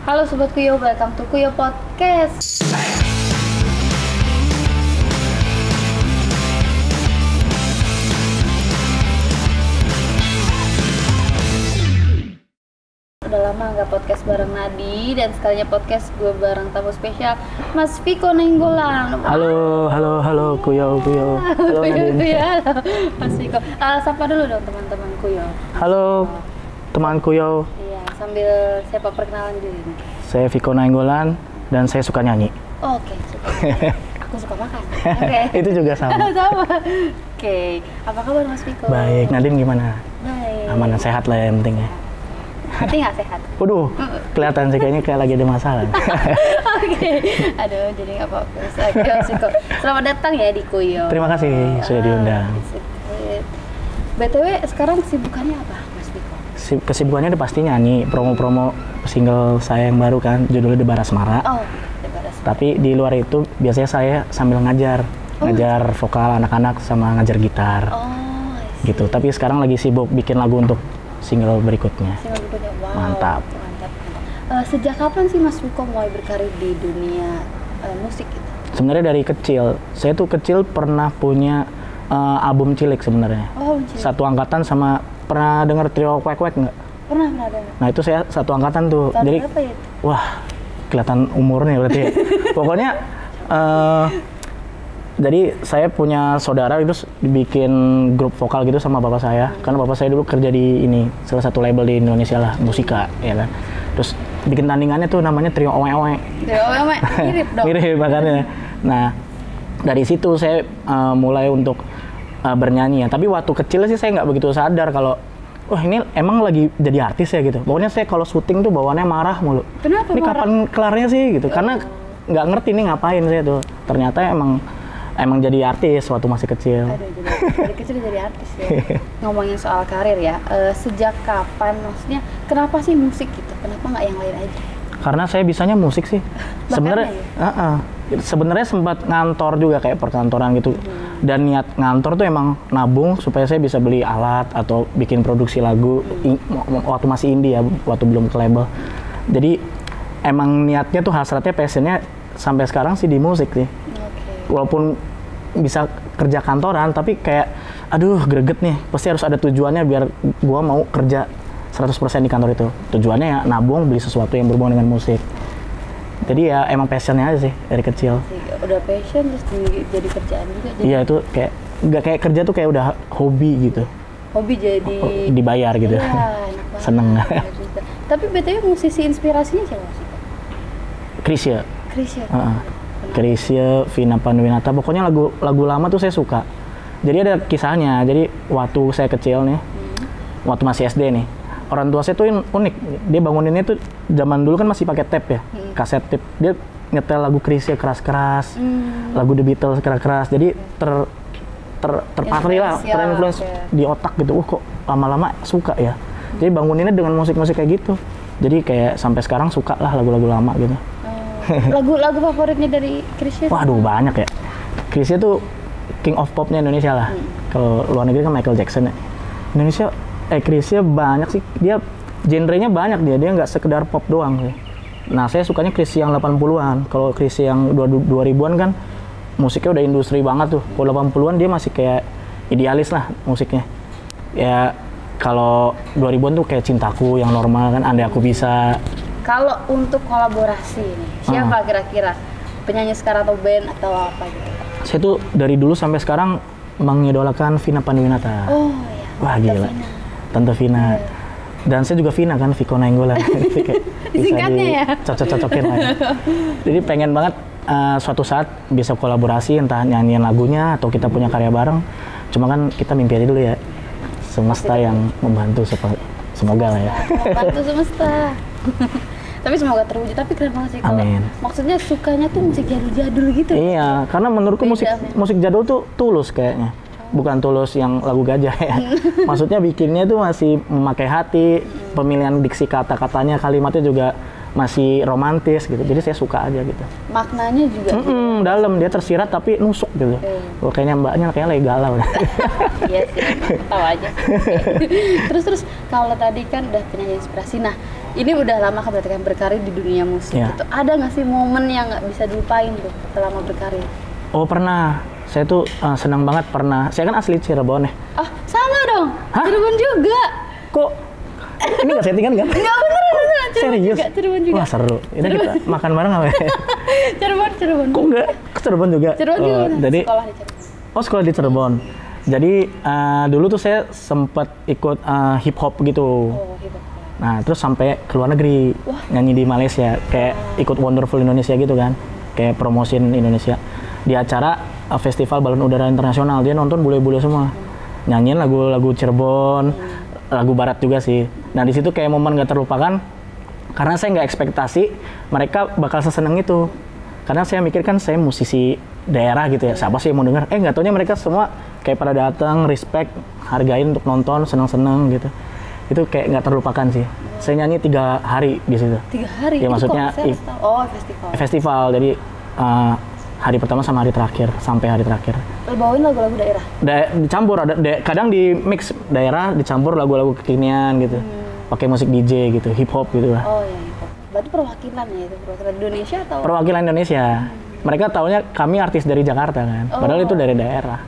Halo Sobat Kuyo, welcome to Kuyo Podcast. Udah lama nggak podcast bareng Nadi, dan sekalinya podcast gue bareng tamu spesial Mas Viko Nainggolan. Halo Kuyo. Halo Nadine. Halo Mas Viko. Sapa dulu dong teman-teman Kuyo. Halo teman Kuyo. Iya, sambil siapa perkenalan diri nih? Saya Viko Nainggolan dan saya suka nyanyi. Oke, suka. Aku suka makan. Oke. Itu juga sama. Sama. Oke. Apa kabar Mas Viko? Baik, Nadine gimana? Baik. Aman dan sehat lah yang penting ya. Hati nggak sehat? Waduh, kelihatan sih kayaknya kayak lagi ada masalah. Oke. Aduh, jadi nggak apa-apa. Oke, Mas Viko. Selamat datang ya di Kuyo. Terima kasih sudah diundang. BTW sekarang kesibukannya apa Mas Viko? Kesibukannya udah pasti nyanyi, promo-promo single saya yang baru kan, judulnya Debar Asmara. Oh, Debar Asmara. Tapi di luar itu biasanya saya sambil ngajar vokal anak-anak sama ngajar gitar. Oh, gitu. Tapi sekarang lagi sibuk bikin lagu untuk single berikutnya. Single berikutnya, wow. Mantap. Sejak kapan sih Mas Viko mulai berkarir di dunia musik gitu? Sebenarnya dari kecil. Saya tuh kecil pernah punya album cilik sebenarnya. Oh, cilik. Satu angkatan sama, pernah denger trio Kwek Kwek nggak? Pernah dengar. Nah itu saya satu angkatan tuh. Tahun Jadi berapa ya? wah, kelihatan umurnya berarti. Pokoknya jadi saya punya saudara itu bikin grup vokal gitu sama bapak saya. Karena bapak saya dulu kerja di ini, salah satu label di Indonesia lah, Musika, ya kan. Terus bikin tandingannya tuh namanya Trio Owe Owe. Trio Owe Owe, mirip dong. Mirip makanya. Nah, dari situ saya mulai untuk bernyanyi ya. Tapi waktu kecil sih saya nggak begitu sadar kalau wah ini emang lagi jadi artis ya gitu. Pokoknya saya kalau syuting tuh bawaannya marah mulu. Kenapa ini marah? kapan kelarnya sih gitu. Karena nggak ngerti nih ngapain saya tuh. Ternyata emang jadi artis waktu masih kecil. Aduh, dari kecil jadi artis ya. Ngomongin soal karir ya, sejak kapan, maksudnya kenapa sih musik gitu? Kenapa nggak yang lain aja? Karena saya bisanya musik sih. Sebenarnya, sebenarnya sempat ngantor juga kayak perkantoran gitu. Dan niat ngantor tuh emang nabung supaya saya bisa beli alat atau bikin produksi lagu waktu masih indie ya, waktu belum ke label. Jadi emang niatnya tuh hasratnya, passionnya sampai sekarang sih di musik sih. Walaupun bisa kerja kantoran, tapi kayak aduh greget nih, pasti harus ada tujuannya biar gua mau kerja 100% di kantor itu. Tujuannya ya nabung, beli sesuatu yang berhubungan dengan musik. Jadi ya emang passionnya aja sih dari kecil. Udah passion terus jadi kerjaan juga. Iya itu kayak nggak kayak kerja tuh kayak udah hobi gitu. Hobi jadi dibayar gitu. Iya, enak banget. Seneng. Tapi BTW musisi inspirasinya siapa sih? Chrisye. Chrisye, Vina Panduwinata, pokoknya lagu lama tuh saya suka. Jadi ada kisahnya. Jadi waktu saya kecil nih, waktu masih SD nih, orang tua saya tuh unik. Dia banguninnya tuh zaman dulu kan masih pakai tape ya, kaset tape. Dia nyetel lagu Chrisye keras-keras, lagu The Beatles keras-keras. Jadi terpatri lah, terinfluence di otak gitu. Kok lama-lama suka ya. Jadi banguninnya dengan musik-musik kayak gitu. Jadi kayak sampai sekarang suka lah lagu-lagu lama gitu. Lagu favoritnya dari Chrisye? Waduh banyak ya. Chrisye tuh king of popnya Indonesia lah. Kalau luar negeri kan Michael Jackson ya. Indonesia, Chrisye banyak sih. Dia genrenya banyak dia nggak sekedar pop doang sih. Nah saya sukanya Chrisye yang 80-an. Kalau Chrisye yang 2000-an kan musiknya udah industri banget tuh. Kalau 80-an dia masih kayak idealis lah musiknya. Ya kalau 2000-an tuh kayak Cintaku yang normal kan, Andai Aku Bisa. Kalau untuk kolaborasi nih, siapa kira-kira penyanyi sekarang atau band atau apa gitu? Saya tuh dari dulu sampai sekarang mengidolakan Vina Panduwinata. Oh iya. Wah gila. Tante Vina. Yeah. Dan saya juga Vina kan, Viko Nainggolan. Singkatnya ya? Cocok-cocokin lah ya. Jadi pengen banget suatu saat bisa kolaborasi, entah nyanyiin lagunya atau kita punya karya bareng. Cuma kan kita mimpi aja dulu ya. Semesta yang membantu, semoga lah ya. Membantu semesta. Tapi semoga terwujud. Tapi keren banget sih kalau maksudnya sukanya tuh musik jadul-jadul gitu. Iya, karena menurutku musik jadul tuh tulus kayaknya. Bukan tulus yang lagu gajah ya. Maksudnya bikinnya tuh masih memakai hati, pemilihan diksi kata-katanya, kalimatnya juga masih romantis gitu. Jadi saya suka aja gitu. Maknanya juga dalam, dia tersirat tapi nusuk gitu. Kayaknya mbaknya kayak lagi galau. Iya sih, tahu aja. Terus kalau tadi kan udah penyanyi inspirasi. Nah, Ini udah lama kan berarti kan berkarir di dunia musik Iya. gitu. Ada nggak sih momen yang nggak bisa dilupain tuh selama berkarir? Oh pernah, saya tuh senang banget pernah. Saya kan asli Cirebon ya. Ah, sama dong. Hah? Cirebon juga. Kok ini nggak settingan kan? Enggak beneran. Cirebon Serius? juga, Cirebon juga. Wah seru. Ini kita makan bareng apa ya? Cirebon. Kok enggak? Ke Cirebon juga? Cirebon juga. Oh, bener. jadi, Sekolah di Cirebon. oh sekolah di Cirebon. Jadi dulu tuh saya sempat ikut hip hop gitu. Oh, hip hop. Nah terus sampai ke luar negeri nyanyi di Malaysia, kayak ikut Wonderful Indonesia gitu kan, kayak promosiin Indonesia di acara festival balon udara internasional. Dia nonton bule-bule semua, nyanyiin lagu-lagu Cirebon, lagu barat juga sih. Nah di situ kayak momen gak terlupakan, karena saya nggak ekspektasi mereka bakal seseneng itu. Karena saya mikir kan saya musisi daerah gitu ya, siapa sih yang mau denger? Nggak taunya mereka semua kayak pada datang, respect, hargain untuk nonton, seneng-seneng gitu. Itu kayak nggak terlupakan sih. Saya nyanyi 3 hari di situ. 3 hari? Ya Itu maksudnya konser atau- festival. Festival, jadi hari pertama sama hari terakhir, sampai hari terakhir. Lo bawain lagu-lagu daerah? Dicampur, kadang di mix daerah, dicampur lagu-lagu kekinian gitu. Pakai musik DJ gitu, hip hop gitu lah. Oh iya, hip hop. Berarti perwakilan ya itu, perwakilan Indonesia atau? Perwakilan Indonesia. Mereka taunya kami artis dari Jakarta kan, padahal itu dari daerah.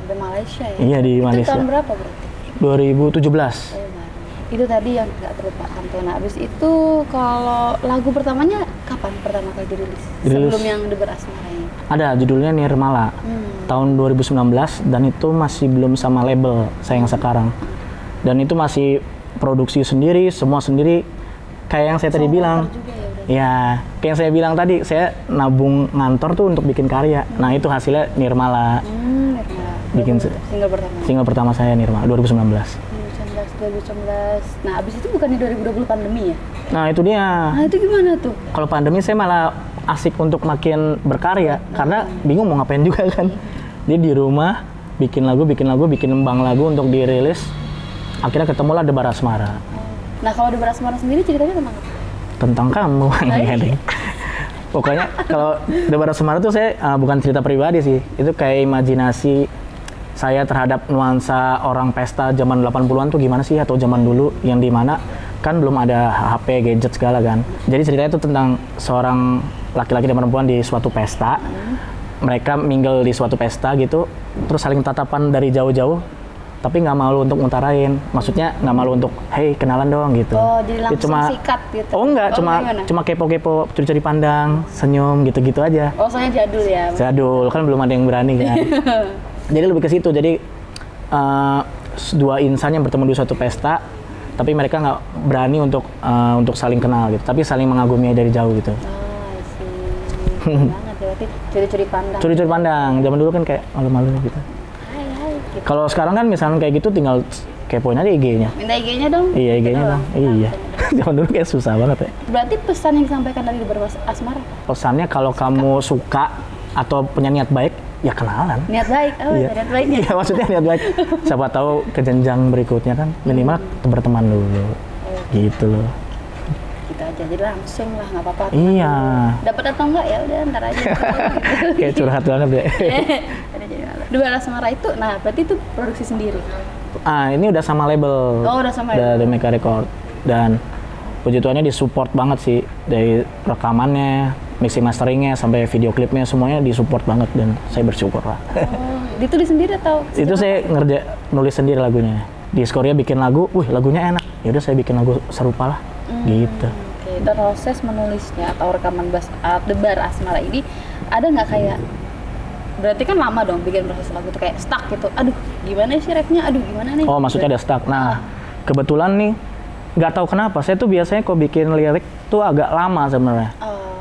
Di Malaysia ya? Iya, di Itu Malaysia. tahun berapa berarti? 2017. Oh, baru. Itu tadi yang nggak terlupakan tuh. Nah, abis itu kalau lagu pertamanya kapan pertama kali dirilis? Sebelum yang Debar Asmara ini? Ada judulnya Nirmala, tahun 2019, dan itu masih belum sama label saya yang sekarang. Dan itu masih produksi sendiri, semua sendiri. Kayak yang saya tadi bilang. Juga ya, udah. Ya, kayak yang saya bilang tadi, saya nabung ngantor tuh untuk bikin karya. Nah itu hasilnya Nirmala. Nirmala. Bikin single pertama. Single pertama saya Nirmala 2019. 2019. Nah, abis itu bukan di 2020 pandemi ya? Nah itu dia. Nah, itu gimana tuh? Kalau pandemi saya malah asik untuk makin berkarya karena bingung mau ngapain juga kan. Jadi di rumah bikin lagu, bikin embang lagu untuk dirilis. Akhirnya ketemulah Debar Asmara. Nah, kalau Debar Asmara sendiri ceritanya tentang apa? Tentang kamu. Pokoknya kalau Debar Asmara tuh saya bukan cerita pribadi sih. Itu kayak imajinasi saya terhadap nuansa orang pesta zaman 80-an tuh gimana sih, atau zaman dulu yang dimana kan belum ada HP, gadget segala kan. Jadi ceritanya itu tentang seorang laki-laki dan perempuan di suatu pesta. Mereka mingle di suatu pesta gitu, terus saling tatapan dari jauh-jauh, tapi nggak malu untuk ngutarain. Maksudnya nggak malu untuk, hey kenalan dong gitu. Oh, jadi langsung cuma, sikat gitu? Oh enggak, cuma kepo-kepo, curi-curi pandang, senyum gitu-gitu aja. Oh, soalnya jadul ya? Jadul, kan belum ada yang berani kan. Jadi lebih ke situ. Jadi dua insan yang bertemu di suatu pesta, tapi mereka nggak berani untuk saling kenal gitu, tapi saling mengagumi dari jauh gitu. Oh, I see. Keren banget ya, berarti curi-curi pandang. Curi-curi pandang. Zaman dulu kan kayak malu-malu gitu. Hai, gitu. Kalau sekarang kan misalnya kayak gitu tinggal kepoin aja IG-nya. Minta IG-nya dong? Iya, IG-nya dong. Iya. Zaman dulu kayak susah banget ya. Berarti pesan yang disampaikan dari Debar Asmara apa? Pesannya kalau kamu suka atau punya niat baik, ya kenalan. Niat baik? Oh, Iya. niat baiknya? Iya, maksudnya niat baik. Siapa tahu ke jenjang berikutnya kan minimal berteman dulu. Gitu loh. Gitu aja, jadi langsung lah, nggak apa-apa. Iya. Dapat atau enggak ya udah ntar aja. Kayak curhat banget deh. Ada jadi malu. Debar Asmara itu, nah berarti itu produksi sendiri? Ini udah sama label. Oh, udah sama Udah label. Demeka Record. Dan puji Tuhannya disupport banget sih, dari rekamannya, mixing masteringnya, sampai video klipnya semuanya disupport banget, dan saya bersyukur lah. Oh, ditulis sendiri atau? Itu saya nulis sendiri lagunya. Di Skoria bikin lagu, lagunya enak. Ya udah saya bikin lagu serupa lah. Gitu. Oke, dan proses menulisnya atau rekaman Debar Asmara ini ada nggak kayak, berarti kan lama dong bikin proses lagu itu, kayak stuck gitu. Aduh, gimana sih rapnya? Aduh, gimana nih? Oh, maksudnya ada stuck. Nah, kebetulan nih, nggak tahu kenapa, saya tuh biasanya kok bikin lirik tuh agak lama sebenarnya.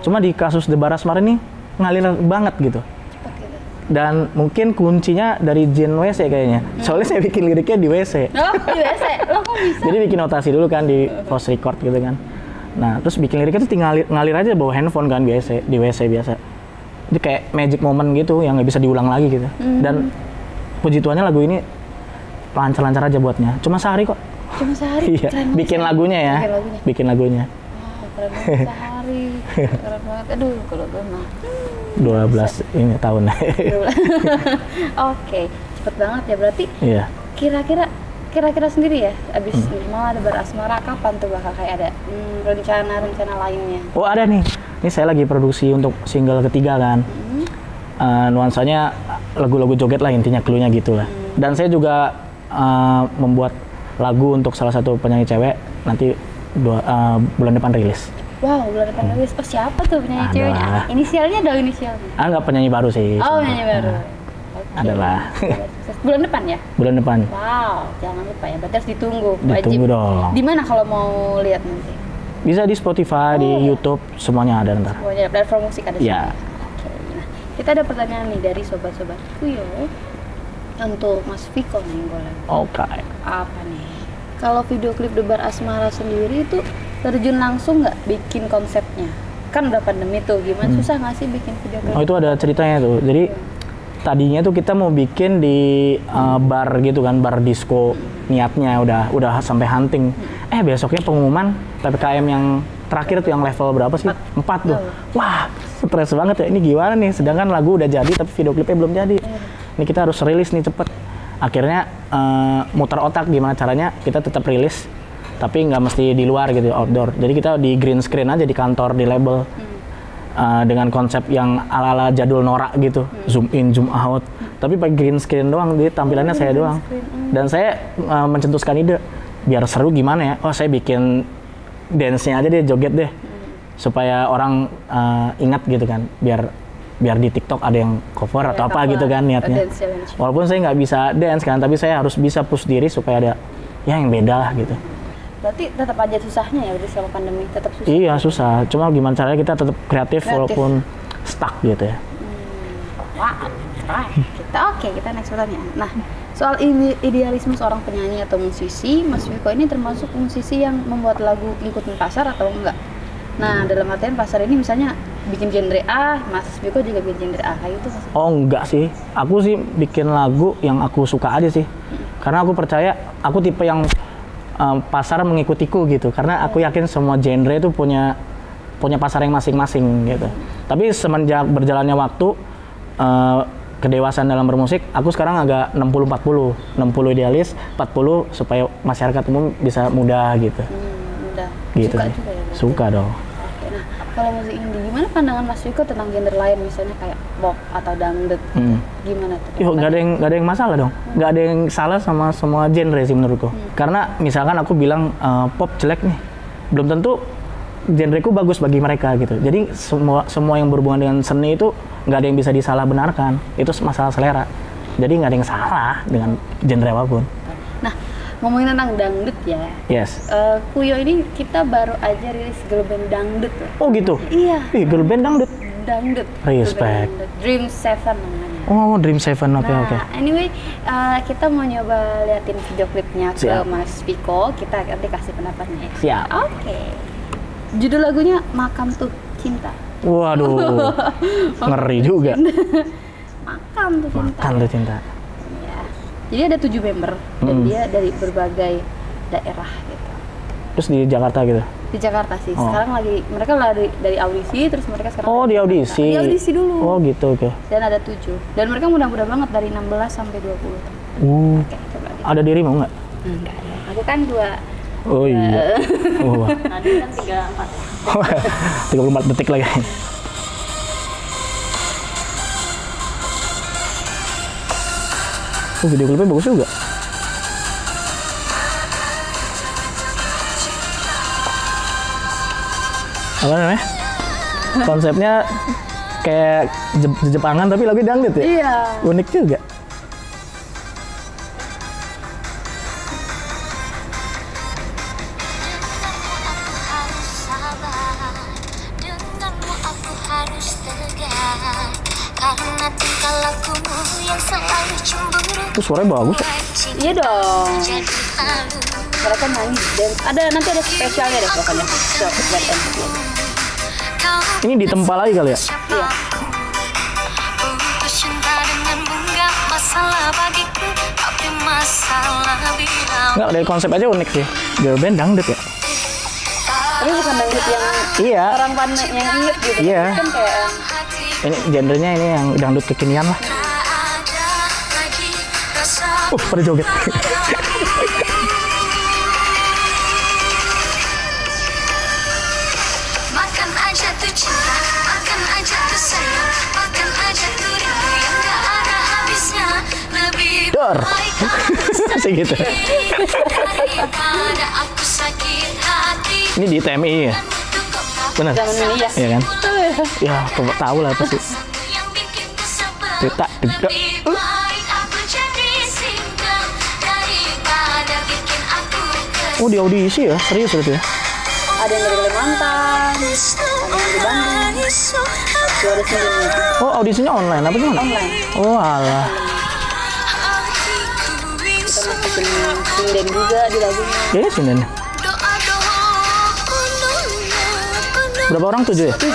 Cuma di kasus Debar Asmara ini ngalir banget gitu. Cepet gitu. Dan mungkin kuncinya dari Jin WC kayaknya. Soalnya saya bikin liriknya di WC. Oh, di WC? Lo kok bisa? Jadi bikin notasi dulu kan di post record gitu kan. Nah, terus bikin liriknya tuh tinggal ngalir aja bawa handphone kan biasa, di WC biasa. Jadi kayak magic moment gitu yang nggak bisa diulang lagi gitu. Dan puji Tuhannya lagu ini lancar-lancar aja buatnya. Cuma sehari kok. Cuma sehari? Iya, Keren banget bikin ya. lagunya ya. Bikin lagunya. Wah, keren banget sehari. Keren banget. Aduh, kalau gue mah. 12 ini tahun. Oke, cepet banget ya berarti. Iya. Kira-kira kira-kira sendiri ya, abis Nirmala Debar Asmara, kapan tuh bakal kayak ada rencana lainnya? Oh ada nih, ini saya lagi produksi untuk single ketiga kan. Nuansanya lagu-lagu joget lah intinya, cluenya gitu lah. Dan saya juga membuat lagu untuk salah satu penyanyi cewek, nanti bulan depan rilis. Wow, bulan depan rilis. Oh siapa tuh penyanyi ceweknya? Inisialnya ada inisialnya? Nggak, penyanyi baru sih. Oh penyanyi baru. Adalah. Bulan depan ya? Bulan depan. Wow, jangan lupa ya, berarti harus ditunggu. Ditunggu dong. Di mana kalau mau lihat nanti? Bisa di Spotify, di YouTube, semuanya ada ntar. Semuanya, platform musik ada Ya. Oke, nah kita ada pertanyaan nih dari sobat-sobat Kuyo untuk Mas Viko nih, boleh. Oke. Apa nih? Kalau video klip Debar Asmara sendiri itu terjun langsung nggak bikin konsepnya? Kan udah pandemi tuh, gimana susah nggak sih bikin video klip? Oh itu ada ceritanya tuh. Jadi tadinya tuh kita mau bikin di bar gitu kan, bar disco, niatnya udah sampai hunting. Besoknya pengumuman PPKM yang terakhir tuh yang level berapa sih? 4 tuh. Wah, stres banget ya, ini gimana nih? Sedangkan lagu udah jadi tapi video klipnya belum jadi. Ini kita harus rilis nih cepet. Akhirnya muter otak gimana caranya kita tetap rilis, tapi nggak mesti di luar gitu, outdoor. Jadi kita di green screen aja di kantor, di label. Dengan konsep yang ala-ala jadul norak gitu, zoom in, zoom out, tapi pakai green screen doang, jadi tampilannya saya doang. Dan saya mencetuskan ide, biar seru gimana ya, saya bikin dance-nya aja deh, joget deh, supaya orang ingat gitu kan, biar di TikTok ada yang cover atau apa gitu kan niatnya. Walaupun saya nggak bisa dance kan, tapi saya harus bisa push diri supaya ada yang beda lah gitu. Berarti tetap aja susahnya ya, berarti selama pandemi tetap susah? Iya susah, cuma gimana caranya kita tetap kreatif walaupun stuck gitu ya. Wah, kita next pertanyaan. Nah, soal idealisme seorang penyanyi atau musisi, Mas Viko ini termasuk musisi yang membuat lagu ngikutin pasar atau enggak? Nah, dalam artian pasar ini misalnya bikin genre A, Mas Viko juga bikin genre A, kayak gitu. Oh enggak sih, aku sih bikin lagu yang aku suka aja sih. Karena aku percaya, aku tipe yang pasar mengikutiku gitu, karena aku yakin semua genre itu punya pasar yang masing-masing gitu. Tapi semenjak berjalannya waktu, kedewasaan dalam bermusik, aku sekarang agak 60-40, 60 idealis, 40 supaya masyarakat umum bisa mudah gitu. Mudah. Gitu. Suka juga ya? Suka dong. Oke, nah kalau musik indie, gimana pandangan Mas Viko tentang genre lain, misalnya kayak pop atau dangdut? Gimana tuh? Yuk, nggak ada yang masalah dong. Nggak ada yang salah sama semua genre sih menurutku. Karena misalkan aku bilang pop jelek nih, belum tentu genreku bagus bagi mereka gitu. Jadi semua yang berhubungan dengan seni itu nggak ada yang bisa disalah benarkan. Itu masalah selera. Jadi nggak ada yang salah dengan genre apapun. Nah, ngomongin tentang dangdut ya. Yes. Kuyo ini kita baru aja rilis girl band dangdut loh. Oh gitu? Iya. Girl band dangdut? Dangdut. Respect. Dream Seven namanya. Oh, Dream Seven, oke. Anyway, kita mau nyoba liatin video klipnya ke Mas Viko. Kita nanti kasih pendapatnya. Siap. Oke. Judul lagunya Makam Tuh Cinta. Waduh, ngeri juga. Makam Tuh Cinta. Makam Tuh Cinta. Ya. Jadi ada 7 member dan dia dari berbagai daerah gitu. Terus di Jakarta gitu? Di Jakarta sih. Sekarang mereka dari audisi, terus mereka sekarang di audisi? Di audisi dulu. Oh gitu, oke. Dan ada 7. Dan mereka mudah-mudah banget dari 16 sampai 20. Oke, coba lihat. Ada dirimu nggak? Enggak. Aku kan 2. Oh iya. Tadi kan 34. 34 detik lagi. Video klipnya bagus juga. Apa namanya? Konsepnya kayak Jepangan tapi lagu dangdut ya? Iya. Unik juga. Suaranya bagus ya? Iya dong. Mereka nyanyi dan nanti ada spesialnya deh pokoknya. Ini ditempa lagi kali ya? Iya. Enggak, dari konsep aja unik sih. Girl band dangdut ya? Tapi bukan dangdut yang orang pandai yang inget gitu. Iya. Kan kayak ini genrenya ini yang dangdut kekinian lah. Pada joget. Dor. Masih gitu. Ini di TMI ya? Benar? Zaman ini ya. Iya kan? Ya, tahu lah pasti. Kita juga. Oh, di audisi ya? Serius berarti ya? Ada yang dari Kalimantan, ada yang di Bandung. Suara sendiri. Oh, audisinya online apa gimana? Online. Oh, alah. Kita masukin sinden juga di lagunya. Iya, sinden. Berapa orang? 7 ya? 7.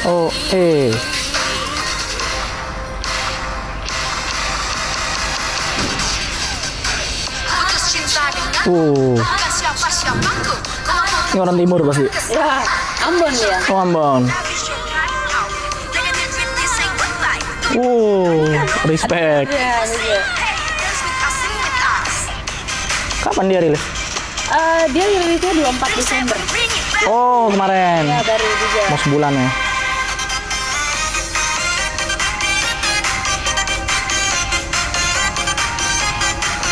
Oh, Ini orang timur pasti. Ya, Ambon dia. Oh, Ambon. Respect. Ya, ini dia. Kapan dia rilis? Dia rilisnya 24 Desember. Oh, kemarin. Ya, baru juga. Mau sebulan ya.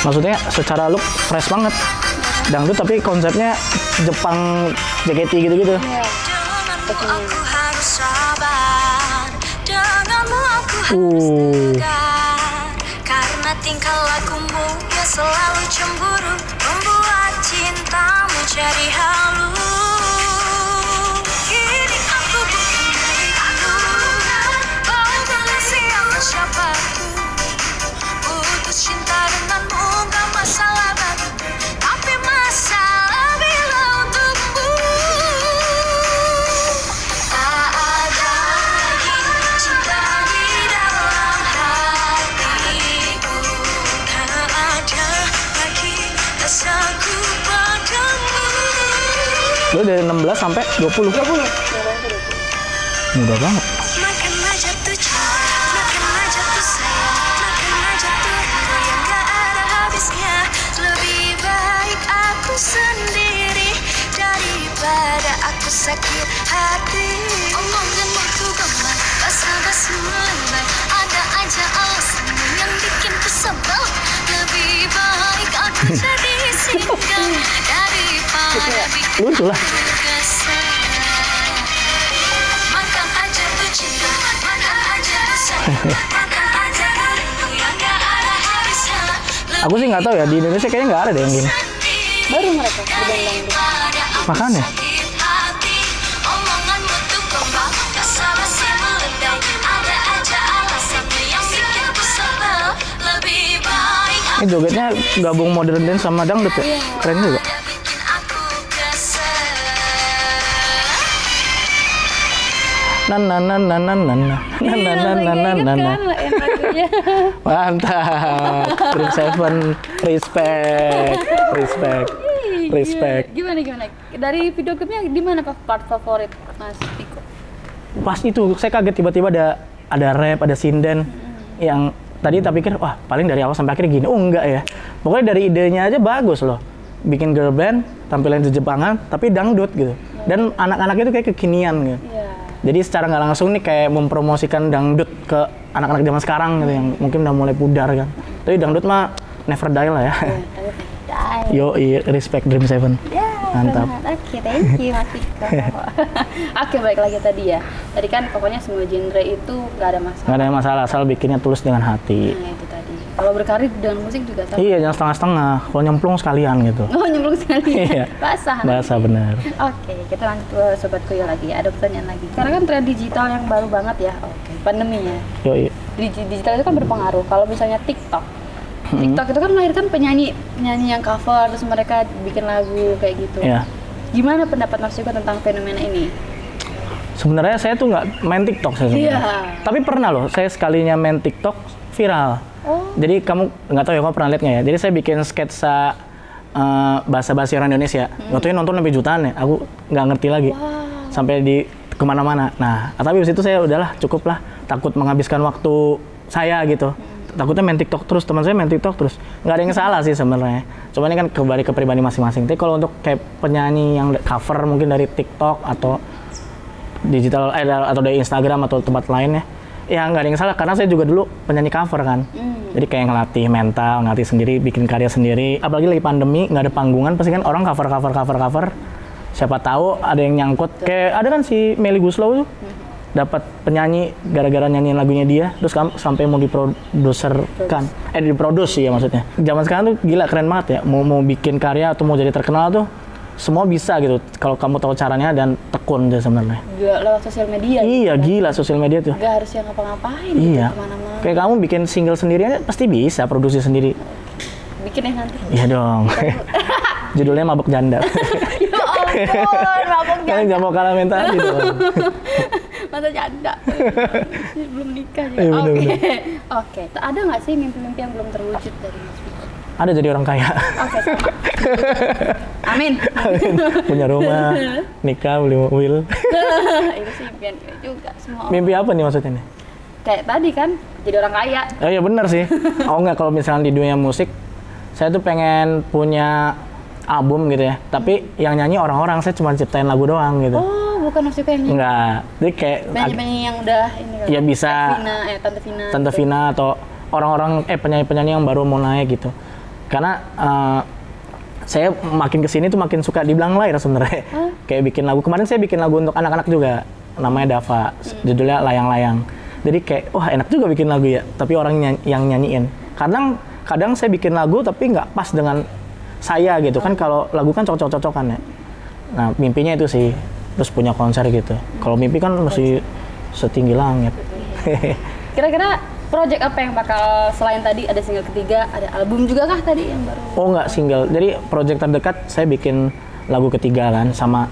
Maksudnya secara look fresh banget. Dangdut tapi konsepnya Jepang JKT gitu-gitu. Iya. Aku harus sabar, denganmu aku harus tegar, karena tingkah lakumu yang selalu cemburu membuat cintamu jadi halu. Kini aku bukan diri aku, balik siapa siapaku. Putus cinta denganmu gak masalah baru, tapi masalah bila untukmu. Tak ada lagi cinta di dalam hatiku, tak ada lagi rasaku padamu. Lu dari 16 sampai 20. 20. Mudah banget. Makan aja tuh cinta, makan aja tuh sayang, makan aja tuh rindu yang gak ada habisnya. Lebih baik aku sendiri daripada aku sakit hati. Omonganmu tuh gampang, basa-basi melembay, ada aja alasanmu yang bikin ku sebel. Lebih baik aku jadi single daripada bikin Lucu lah. ku kesel. Makan aja tuh cinta, makan aja tuh sayang, makan aja tuh rindu yang gak ada habisnya. Aku sih nggak tahu ya, di Indonesia kayaknya nggak ada deh yang gini. Baru mereka berbanding. Makanya. Omonganmu tuh gombal, basa-basi meledai, ada aja alasannya yang bikin ku sebel. Lebih baik Ini jogetnya gabung modern dance sama dangdut ya? Keren juga. ada bikin aku kesel. Na na na na na na na Iya, na na lagi na na inget na na. kan yang lagunya. Mantap. Dream Seven, respect. Gimana? Dari video klipnya di mana part favorit Mas Piko? Pas itu saya kaget tiba-tiba ada rap, ada sinden yang tadi tak pikir wah paling dari awal sampai akhir gini. Oh enggak ya. Pokoknya dari idenya aja bagus loh. Bikin girl band, tampilan Jepangan tapi dangdut gitu. Dan anak-anak itu kayak kekinian gitu. Iya. Jadi secara nggak langsung nih kayak mempromosikan dangdut ke anak-anak zaman sekarang gitu yang mungkin udah mulai pudar kan. Tapi dangdut mah never die lah ya. Yo, respect Dream Seven. Ya, Mantap. Oke, thank you Mas Piko. Oke, balik lagi tadi ya. Tadi kan pokoknya semua genre itu nggak ada masalah. Nggak ada masalah asal bikinnya tulus dengan hati. Nah, itu tadi. Kalau berkarir dengan musik juga sama. Iya, jangan setengah-setengah. Kalau nyemplung sekalian gitu. Oh, nyemplung sekali. Iya. Basah. Bahasa benar. Oke, kita lanjut ke Sobat Kuya lagi. Ada pertanyaan lagi. Karena kan tren digital yang baru banget ya. Oke, pandemi ya. Yo, Digital itu kan berpengaruh. Kalau misalnya TikTok itu kan melahirkan penyanyi yang cover terus mereka bikin lagu kayak gitu. Iya. Gimana pendapat Mas Piko tentang fenomena ini? Sebenarnya saya tuh nggak main TikTok saya sebenarnya. Iya. Tapi pernah loh, saya sekalinya main TikTok viral. Oh. Jadi kamu nggak tahu ya, kamu pernah lihat nggak ya? Jadi saya bikin sketsa bahasa-bahasa orang Indonesia. Waktu itu nonton lebih jutaan ya, aku nggak ngerti lagi. Wow. Sampai di kemana-mana. Nah, tapi habis itu saya udahlah cukup lah, takut menghabiskan waktu saya gitu. takutnya main TikTok terus, teman saya main TikTok terus. Nggak ada yang salah sih sebenarnya. Cuma ini kan kembali ke pribadi masing-masing. Tapi kalau untuk kayak penyanyi yang cover mungkin dari TikTok atau digital atau dari Instagram atau tempat lainnya, ya nggak ada yang salah karena saya juga dulu penyanyi cover kan. Jadi kayak ngelatih mental, ngelatih sendiri, bikin karya sendiri. Apalagi lagi pandemi, nggak ada panggungan, pasti kan orang cover. Siapa tahu ada yang nyangkut. Kayak ada kan si Melly Guslow tuh dapat penyanyi gara-gara nyanyiin lagunya dia, terus sampai mau diproduserkan, diproduksi ya maksudnya. Zaman sekarang tuh gila keren banget ya. Mau bikin karya atau mau jadi terkenal tuh semua bisa gitu kalau kamu tahu caranya dan tekun aja sebenarnya. Juga lewat sosial media. Iya gitu, gila sosial media tuh. Gak harus yang ngapa-ngapain Iya. gitu, kemana-mana. Kayak kamu bikin single sendiri aja pasti bisa produksi sendiri. Bikin ya nanti. Iya dong. Judulnya Mabok Janda. Ya ampun, mabok Kalian janda. jangan mau kalah mental gitu. Masa janda. Belum nikah juga. Iya, Oke. bener-bener. Oke. Ada nggak sih mimpi-mimpi yang belum terwujud dari Mas Viko? Ada jadi orang kaya. Oke, sama. Amin. Punya rumah, nikah, beli mobil. Itu sih impian gue juga semua. Mimpi apa nih maksudnya nih? Kayak tadi kan, jadi orang kaya. Oh iya benar sih. Oh enggak, kalau misalnya di dunia musik, saya tuh pengen punya album gitu ya. Tapi yang nyanyi orang-orang, saya cuma ciptain lagu doang gitu. Oh, bukan Mas Viko yang nyanyi. Enggak. Jadi kayak Penyanyi-penyanyi yang udah ini kali. ya bisa Tante Vina. Tante gitu. Vina atau orang-orang penyanyi-penyanyi yang baru mau naik gitu. Karena saya makin kesini tuh makin suka dibilang lahir sebenarnya. Kayak bikin lagu. Kemarin saya bikin lagu untuk anak-anak juga. Namanya Dava. Judulnya Layang-Layang. Jadi kayak wah enak juga bikin lagu ya. Tapi orang yang nyanyiin. Kadang saya bikin lagu tapi nggak pas dengan saya gitu kan. Kalau lagu kan cocok-cocokan ya. Nah mimpinya itu sih. Terus punya konser gitu. Kalau mimpi kan masih setinggi langit. Kira-kira project apa yang bakal selain tadi ada single ketiga, ada album juga kah tadi yang baru? Oh nggak single. Jadi project terdekat saya bikin lagu ketiga kan sama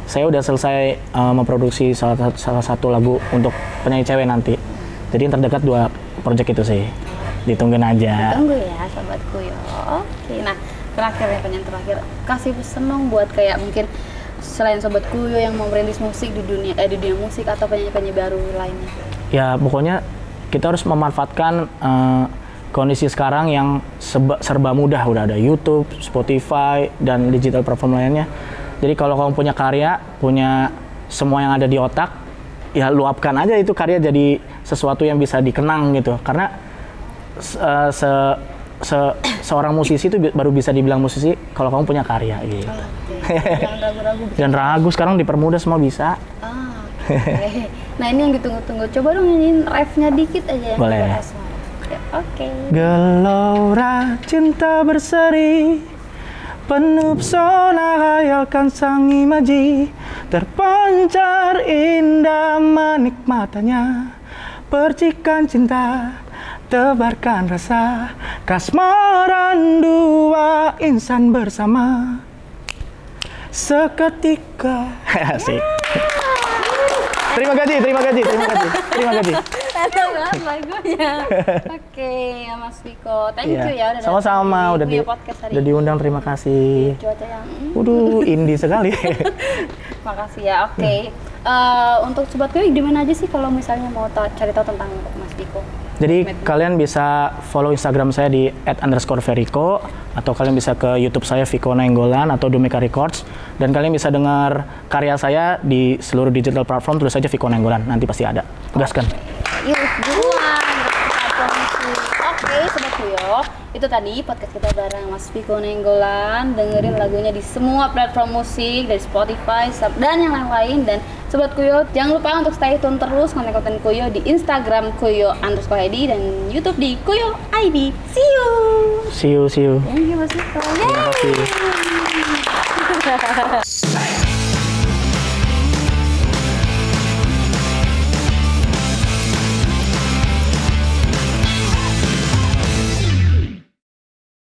saya udah selesai memproduksi salah satu lagu untuk penyanyi cewek nanti. Jadi yang terdekat 2 project itu sih. Ditungguin aja. Tunggu ya sobatku yo. Oke, nah terakhir ya pertanyaan terakhir. Kasih pesan dong buat kayak mungkin selain sobat Kuyo yang mau merintis musik di dunia musik atau penyanyi-penyanyi baru lainnya. Ya pokoknya kita harus memanfaatkan kondisi sekarang yang serba mudah, udah ada YouTube, Spotify, dan digital platform lainnya. Jadi kalau kamu punya karya, punya semua yang ada di otak, ya luapkan aja itu karya jadi sesuatu yang bisa dikenang gitu. Karena seorang musisi itu baru bisa dibilang musisi kalau kamu punya karya gitu. Oke. Jangan ragu-ragu. Jangan ragu, sekarang dipermudah semua bisa. Oke. Nah ini yang ditunggu-tunggu. Coba dong nyanyiin ref-nya dikit aja ya. Boleh. Ya, oke. Gelora cinta berseri, penuh pesona hayalkan sang imaji, terpancar indah manik matanya, percikan cinta, tebarkan rasa, kasmaran dua insan bersama, seketika. Asik. Terima kasih. Enak banget lagunya. Oke, ya Mas Viko. Thank you ya udah sama-sama datang di podcast hari udah ini. diundang, terima kasih. Cuaca yang Indie sekali. makasih ya. Oke. Untuk sobat Kuyo di mana aja sih kalau misalnya mau cari tahu tentang Mas Viko? Jadi kalian bisa follow Instagram saya di @_veriko atau kalian bisa ke YouTube saya Viko Nainggolan atau Dumeka Records, dan kalian bisa dengar karya saya di seluruh digital platform, tulis saja Viko Nainggolan, nanti pasti ada. Gaskan. Yuk, buruan. Oke, sobat Kuyo, itu tadi podcast kita bareng Mas Viko Nainggolan. Dengerin lagunya di semua platform musik, dari Spotify, dan yang lain-lain. Dan sobat Kuyo, jangan lupa untuk stay tune terus konten-konten Kuyo di Instagram Kuyo_ID dan YouTube di Kuyo ID. See you. See you. Thank you Mas Viko. Terima kasih. Yeay.